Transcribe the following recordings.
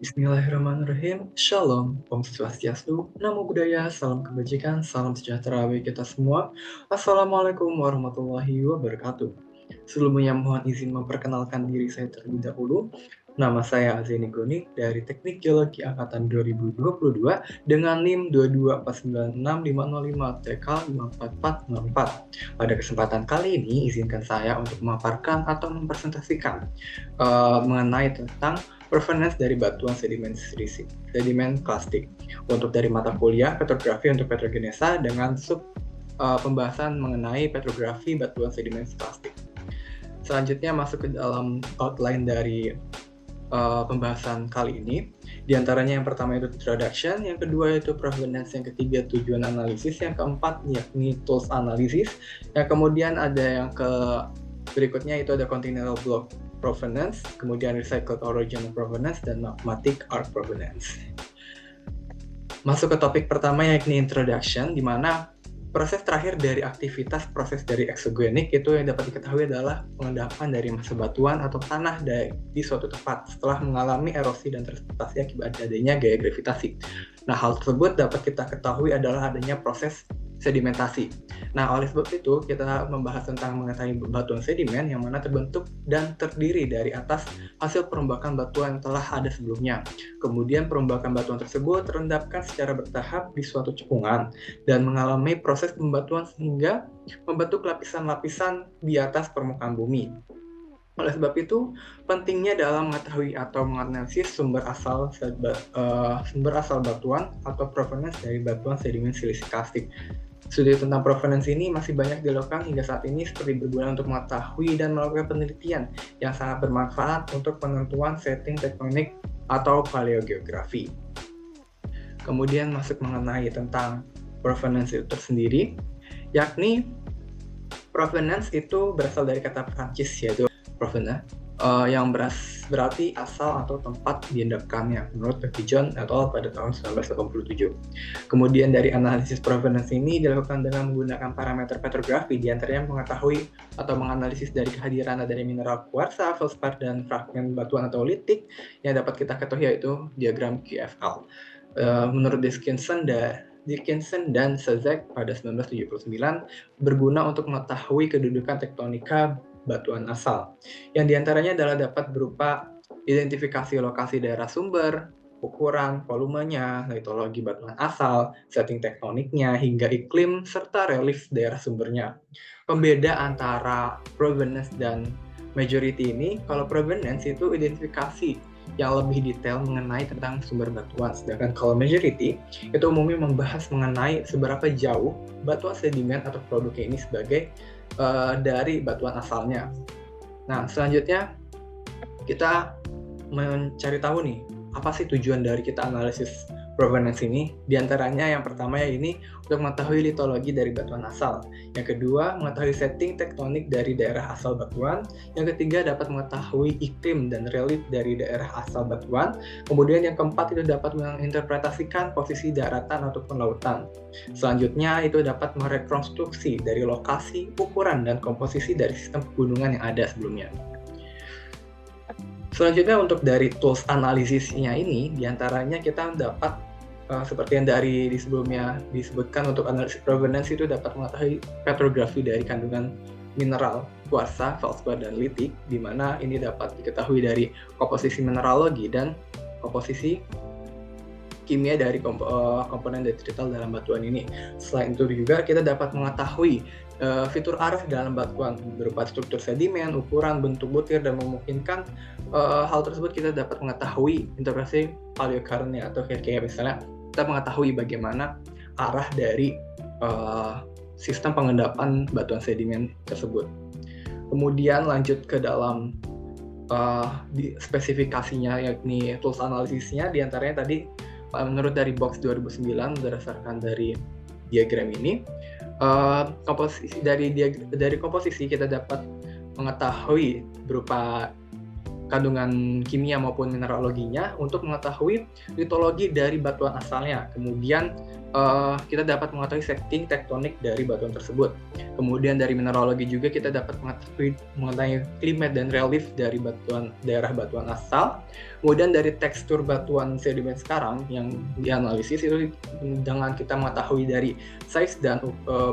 Bismillahirrahmanirrahim. Shalom, Om Swastiastu, Namo Buddhaya, salam kebajikan, salam sejahtera bagi kita semua. Assalamualaikum warahmatullahi wabarakatuh. Sebelumnya mohon izin memperkenalkan diri saya terlebih dahulu. Nama saya Azeni Goni dari Teknik Geologi Angkatan 2022 dengan NIM 224965505 TK 54464. Pada kesempatan kali ini, izinkan saya untuk memaparkan atau mempresentasikan mengenai tentang performance dari batuan sedimen klastik untuk dari mata kuliah petrografi untuk petrogenesa dengan pembahasan mengenai petrografi batuan sedimen klastik. Selanjutnya masuk ke dalam outline dari pembahasan kali ini. Di antaranya yang pertama itu introduction, yang kedua itu provenance, yang ketiga tujuan analisis, yang keempat yakni tools analisis, yang kemudian ada yang berikutnya itu ada continental block provenance, kemudian recycled origin provenance, dan magmatic arc provenance. Masuk ke topik pertama yakni introduction, di mana proses terakhir dari aktivitas proses dari exogenik itu yang dapat diketahui adalah pengendapan dari massa batuan atau tanah di suatu tempat setelah mengalami erosi dan transportasi akibat adanya gaya gravitasi. Nah, hal tersebut dapat kita ketahui adalah adanya proses sedimentasi. Nah, oleh sebab itu kita membahas tentang mengenai batuan sedimen yang mana terbentuk dan terdiri dari atas hasil perombakan batuan yang telah ada sebelumnya. Kemudian perombakan batuan tersebut terendapkan secara bertahap di suatu cekungan dan mengalami proses pembatuan sehingga membentuk lapisan-lapisan di atas permukaan bumi. Oleh sebab itu, pentingnya dalam mengetahui atau menganalisis sumber asal batuan atau provenance dari batuan sedimen silisitastik. Studi tentang provenance ini masih banyak dilakukan hingga saat ini seperti berguna untuk mengetahui dan melakukan penelitian yang sangat bermanfaat untuk penentuan setting tektonik atau paleogeografi. Kemudian masuk mengenai tentang provenance itu tersendiri, yakni provenance itu berasal dari kata Prancis yaitu provenance, yang berarti asal atau tempat diendapkannya menurut John atau pada tahun 1987. Kemudian dari analisis provenance ini dilakukan dengan menggunakan parameter petrografi, diantaranya mengetahui atau menganalisis dari kehadiran dari mineral kuarsa, feldspar, dan fragmen batuan atau litik yang dapat kita ketahui yaitu diagram QFL. Menurut Dickinson dan Sazek pada 1979 berguna untuk mengetahui kedudukan tektonika batuan asal, yang diantaranya adalah dapat berupa identifikasi lokasi daerah sumber, ukuran, volumenya, litologi batuan asal, setting tektoniknya, hingga iklim serta relief daerah sumbernya. Pembeda antara provenance dan majority ini, kalau provenance itu identifikasi yang lebih detail mengenai tentang sumber batuan, sedangkan kalau majority itu umumnya membahas mengenai seberapa jauh batuan sedimen atau produknya ini sebagai dari batuan asalnya. Nah, selanjutnya kita mencari tahu nih, apa sih tujuan dari kita analisis provenance ini? Di antaranya yang pertama ya ini untuk mengetahui litologi dari batuan asal. Yang kedua, mengetahui setting tektonik dari daerah asal batuan. Yang ketiga, dapat mengetahui iklim dan relief dari daerah asal batuan. Kemudian yang keempat, itu dapat menginterpretasikan posisi daratan ataupun lautan. Selanjutnya, itu dapat merekonstruksi dari lokasi, ukuran, dan komposisi dari sistem pegunungan yang ada sebelumnya. Selanjutnya untuk dari tools analisisnya ini, diantaranya kita dapat seperti yang di sebelumnya disebutkan untuk analisis provenance itu dapat mengetahui petrografi dari kandungan mineral, kuarsa, feldspar, dan litik, di mana ini dapat diketahui dari komposisi mineralogi dan komposisi kimia dari komponen detrital dalam batuan ini. Selain itu juga kita dapat mengetahui fitur arah dalam batuan berupa struktur sedimen, ukuran, bentuk butir, dan memungkinkan hal tersebut kita dapat mengetahui interpretasi paleocurrent atau kayak misalnya kita mengetahui bagaimana arah dari sistem pengendapan batuan sedimen tersebut. Kemudian lanjut ke dalam di spesifikasinya yakni tools analisisnya, diantaranya tadi menurut dari box 2009 berdasarkan dari diagram ini, dari komposisi kita dapat mengetahui berupa kandungan kimia maupun mineraloginya untuk mengetahui litologi dari batuan asalnya. Kemudian kita dapat mengetahui setting tektonik dari batuan tersebut. Kemudian dari mineralogi juga kita dapat mengetahui mengenai klimat dan relief dari daerah batuan asal. Kemudian dari tekstur batuan sedimen sekarang yang dianalisis itu dengan kita mengetahui dari size dan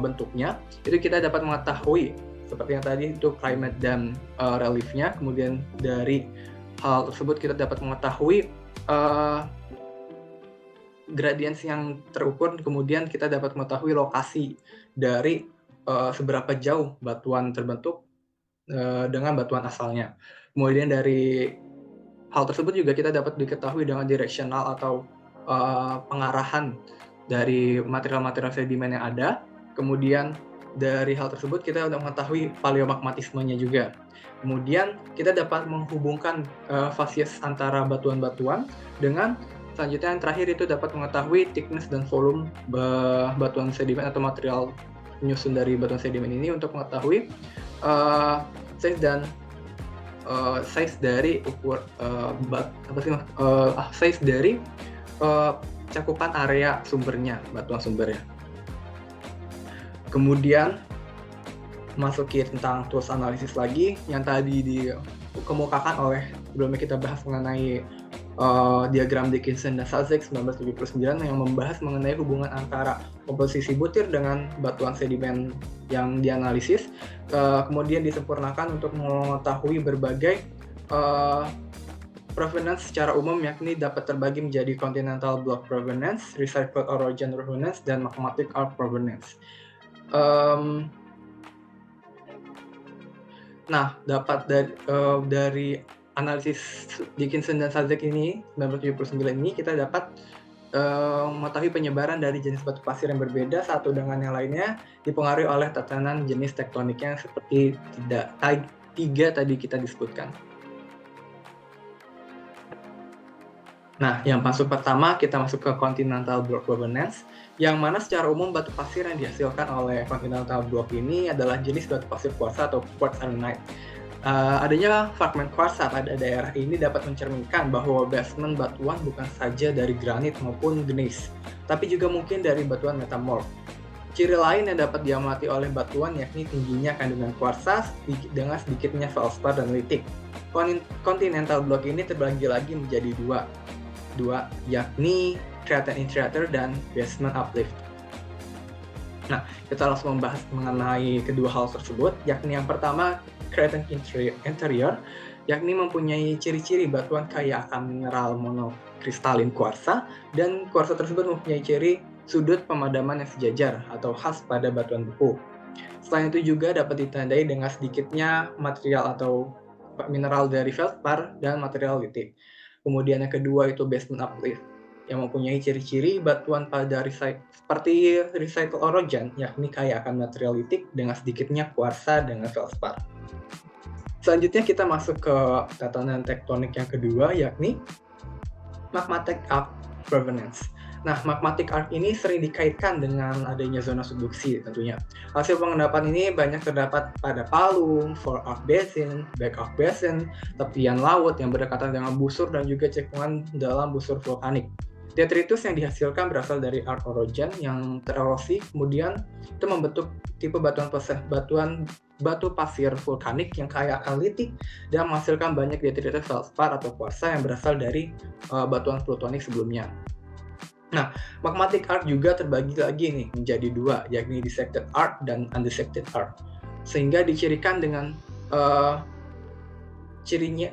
bentuknya, itu kita dapat mengetahui seperti yang tadi itu climate dan reliefnya. Kemudian dari hal tersebut kita dapat mengetahui gradients yang terukur. Kemudian kita dapat mengetahui lokasi dari seberapa jauh batuan terbentuk dengan batuan asalnya. Kemudian dari hal tersebut juga kita dapat diketahui dengan directional atau pengarahan dari material-material sedimen yang ada. Kemudian dari hal tersebut kita sudah mengetahui paleomagmatismenya juga. Kemudian kita dapat menghubungkan fasies antara batuan-batuan dengan selanjutnya yang terakhir itu dapat mengetahui thickness dan volume batuan sedimen atau material penyusun dari batuan sedimen ini untuk mengetahui size dan size dari size dari cakupan area sumbernya, batuan sumbernya. Kemudian masuki tentang tools analisis lagi yang tadi dikemukakan oleh sebelumnya kita bahas mengenai diagram Dickinson dan Sazek 1979 yang membahas mengenai hubungan antara komposisi butir dengan batuan sedimen yang dianalisis. Kemudian disempurnakan untuk mengetahui berbagai provenance secara umum, yakni dapat terbagi menjadi continental block provenance, recycled orogen provenance, dan magmatic arc provenance. Nah, dapat dari analisis Dickinson dan Sazek ini 1979 ini kita dapat mengetahui penyebaran dari jenis batu pasir yang berbeda satu dengan yang lainnya dipengaruhi oleh tatanan jenis tektoniknya seperti tiga tadi kita disebutkan. Nah, yang masuk pertama kita masuk ke continental block provenance, yang mana secara umum batu pasir yang dihasilkan oleh continental block ini adalah jenis batu pasir kuarsa atau quartz aragonite. Adanya fragmen kuarsa pada daerah ini dapat mencerminkan bahwa basement batuan bukan saja dari granit maupun gneiss, tapi juga mungkin dari batuan metamorf. Ciri lain yang dapat diamati oleh batuan yakni tingginya kandungan kuarsa dengan sedikitnya feldspar dan litik. Continental block ini terbagi lagi menjadi dua, yakni craton interior dan basement uplift. Nah, kita langsung membahas mengenai kedua hal tersebut, yakni yang pertama craton interior, yakni mempunyai ciri-ciri batuan kaya akan mineral monokristalin kuarsa, dan kuarsa tersebut mempunyai ciri sudut pemadaman yang sejajar atau khas pada batuan beku. Selain itu juga dapat ditandai dengan sedikitnya material atau mineral dari feldspar dan material litik. Kemudian yang kedua itu basement uplift, yang mempunyai ciri-ciri batuan pada seperti recycled orogen, yakni kaya akan material litik dengan sedikitnya kuarsa dengan feldspar. Selanjutnya kita masuk ke tatanan tektonik yang kedua, yakni magmatic arc provenance. Nah, magmatic arc ini sering dikaitkan dengan adanya zona subduksi tentunya. Hasil pengendapan ini banyak terdapat pada palung, fore arc basin, back arc basin, tepian laut yang berdekatan dengan busur dan juga cekungan dalam busur vulkanik. Detritus yang dihasilkan berasal dari arc orogen yang tererosi, kemudian itu membentuk tipe batu pasir vulkanik yang kaya akan litik dan menghasilkan banyak detritus feldspar atau kuarsa yang berasal dari batuan plutonik sebelumnya. Nah, magmatic arc juga terbagi lagi nih menjadi dua, yakni dissected arc dan undissected arc. Sehingga dicirikan dengan cirinya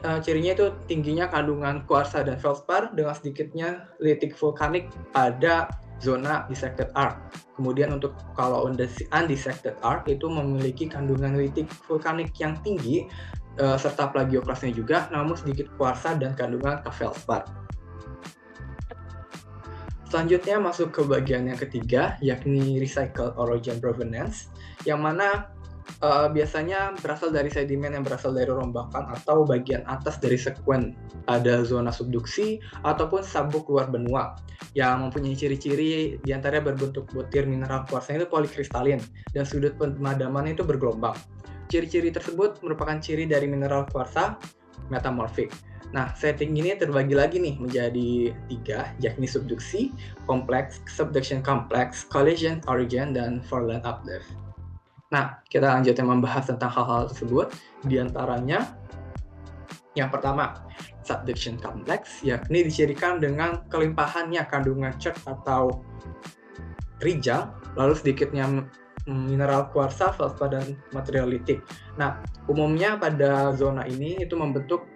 itu tingginya kandungan kuarsa dan feldspar dengan sedikitnya litik vulkanik pada zona dissected arc. Kemudian untuk kalau undissected arc itu memiliki kandungan litik vulkanik yang tinggi serta plagioklasnya juga, namun sedikit kuarsa dan kandungan feldspar. Selanjutnya masuk ke bagian yang ketiga, yakni recycled orogen provenance, yang mana biasanya berasal dari sedimen yang berasal dari rombakan atau bagian atas dari sekuen ada zona subduksi ataupun sabuk luar benua yang mempunyai ciri-ciri diantaranya berbentuk butir mineral kuarsa itu polikristalin dan sudut pemadaman itu bergelombang. Ciri-ciri tersebut merupakan ciri dari mineral kuarsa metamorfik. Nah, setting ini terbagi lagi nih menjadi 3, yakni subduksi, kompleks, subduction kompleks, collision origin, dan foreland uplift. Nah, kita lanjutnya membahas tentang hal-hal tersebut. Di antaranya, yang pertama, subduction complex, yakni dicirikan dengan kelimpahannya kandungan cat atau rijal, lalu sedikitnya mineral kuarsa, feldspat, dan material litik. Nah, umumnya pada zona ini itu membentuk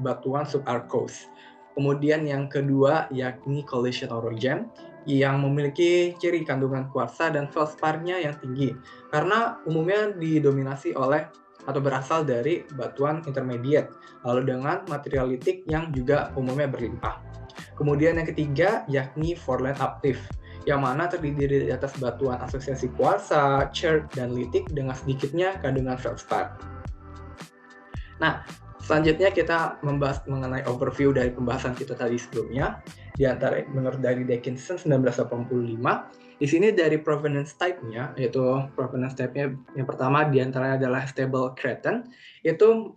batuan subarcose. Kemudian yang kedua yakni collision orogeny yang memiliki ciri kandungan kuarsa dan feldsparnya yang tinggi karena umumnya didominasi oleh atau berasal dari batuan intermediate lalu dengan material litik yang juga umumnya berlimpah. Kemudian yang ketiga yakni foreland uplift yang mana terdiri di atas batuan asosiasi kuarsa, chert, dan litik dengan sedikitnya kandungan feldspar. Nah, selanjutnya kita membahas mengenai overview dari pembahasan kita tadi sebelumnya. Di antara menurut dari Dickinson 1985, di sini dari provenance type-nya, yaitu provenance type-nya yang pertama di antaranya adalah stable craton, itu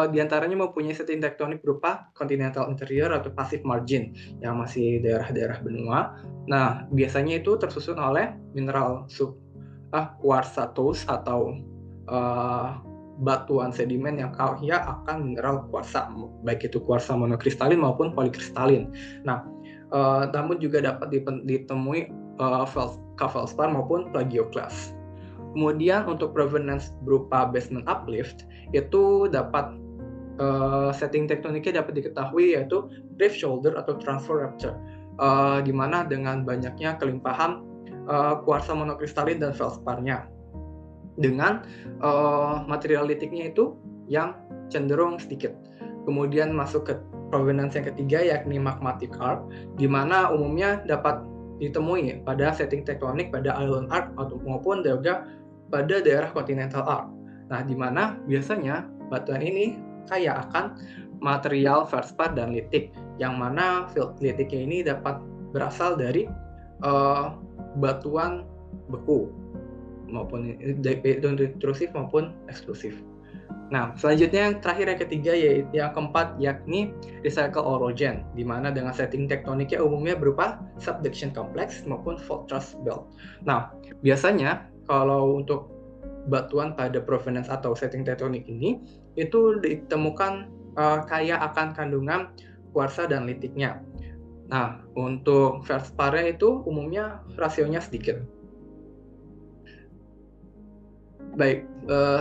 di antaranya mempunyai setting tektonik berupa continental interior atau passive margin yang masih daerah-daerah benua. Nah, biasanya itu tersusun oleh mineral quartzatose atau batuan sedimen yang kaya akan mineral kuarsa, baik itu kuarsa monokristalin maupun polikristalin. Nah, namun juga dapat ditemui feldspar maupun plagioclase. Kemudian untuk provenance berupa basement uplift itu dapat setting tektoniknya dapat diketahui yaitu drift shoulder atau transfer rupture, di mana dengan banyaknya kelimpahan kuarsa monokristalin dan feldsparnya dengan material litiknya itu yang cenderung sedikit. Kemudian masuk ke provenance yang ketiga yakni magmatic arc, di mana umumnya dapat ditemui pada setting tektonik pada island arc maupun juga pada daerah continental arc. Nah, di mana biasanya batuan ini kaya akan material feldspar dan litik, yang mana litiknya ini dapat berasal dari batuan beku maupun intrusif maupun eksklusif. Nah, selanjutnya yang terakhir yang ketiga yaitu yang keempat yakni recycle orogen, di mana dengan setting tektoniknya umumnya berupa subduction complex maupun fault thrust belt. Nah, biasanya kalau untuk batuan pada provenance atau setting tektonik ini itu ditemukan kaya akan kandungan kuarsa dan litiknya. Nah, untuk feldsparnya itu umumnya rasionya sedikit. Baik,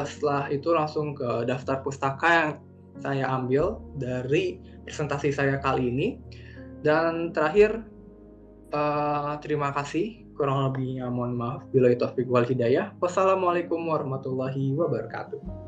setelah itu langsung ke daftar pustaka yang saya ambil dari presentasi saya kali ini. Dan terakhir, terima kasih. Kurang lebihnya mohon maaf. Billahi taufiq wal hidayah. Wassalamualaikum warahmatullahi wabarakatuh.